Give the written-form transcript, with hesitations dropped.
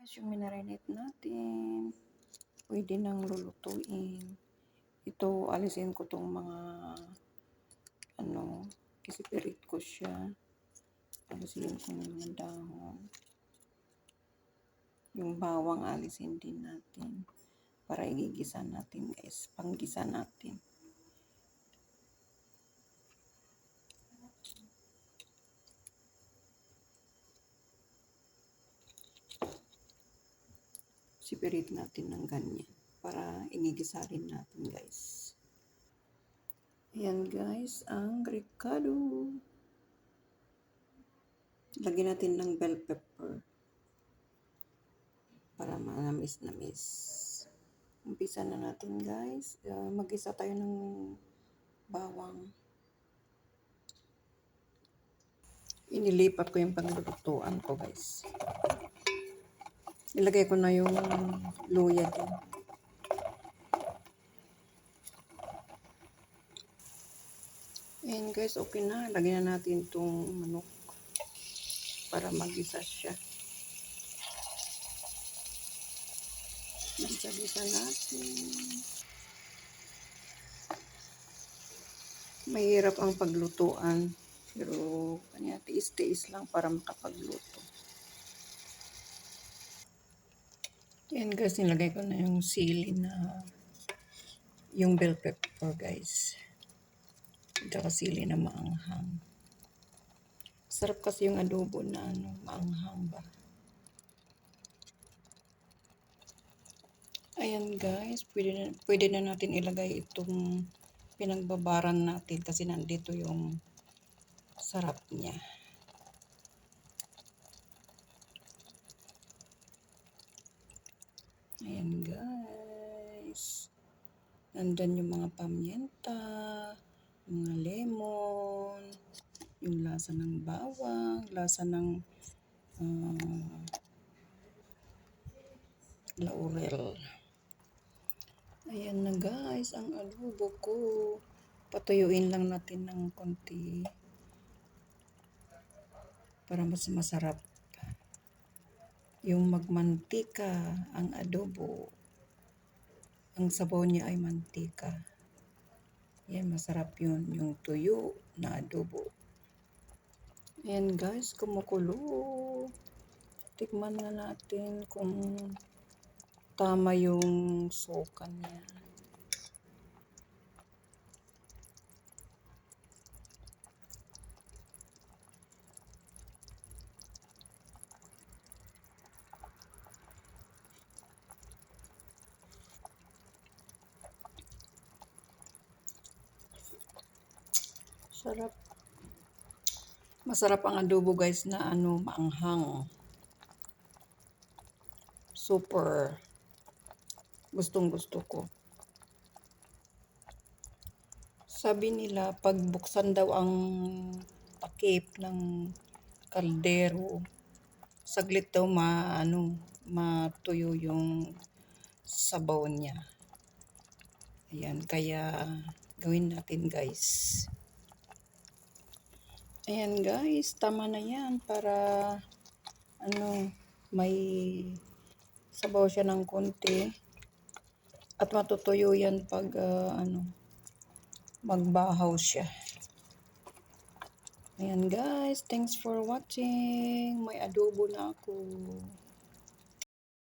Yung minarinate natin, pwede nang lulutuin. Ito, alisin ko tong mga, isipirit ko siya. Alisin ko ng mga dahon. Yung bawang alisin din natin. Para igigisa natin guys. Panggisa natin. Sipirit natin ng ganyan. Para igigisa rin natin guys. Ayan guys, ang ricado. Lagyan natin ng bell pepper. Para manamis-namis. Umpisa na natin guys. Mag-isa tayo ng bawang. Inilipat ko yung paglulutuan ko guys. Ilagay ko na yung luya din. Ayan guys, okay na. Lagyan na natin itong manok para mag-isa siya. Mag-isa natin. Mahirap ang paglutuan. Pero kanya tiis-tiis lang para makapagluto. Ayan guys, nilagay ko na yung sili na yung bell pepper guys. At sili na maanghang. Sarap kasi yung adobo na maanghang ba. Ayan guys, pwede na natin ilagay itong pinagbabaran natin kasi nandito yung sarap niya. Ayan guys. Nandyan yung mga pamyenta, mga lemon, yung lasa ng bawang, lasa ng laurel. Ayan na guys, ang adobo ko. Patuyuin lang natin ng konti para mas masarap. Yung magmantika ang adobo. Ang sabaw niya ay mantika. Yan, masarap yun. Yung tuyo na adobo. Ayan guys, kumukulo. Tikman na natin kung tama yung suka niya. Sarap. Masarap ang adobo guys na maanghang. Super. Gustong gusto ko. Sabi nila pag buksan daw ang takip ng kaldero, saglit daw matuyo yung sabaw niya. Ayan, kaya gawin natin guys. Ayan guys, tama na yan para may sabaw siya ng konti at matutuyo yan pag magbahaw siya. Ayan guys, thanks for watching. May adobo na ako.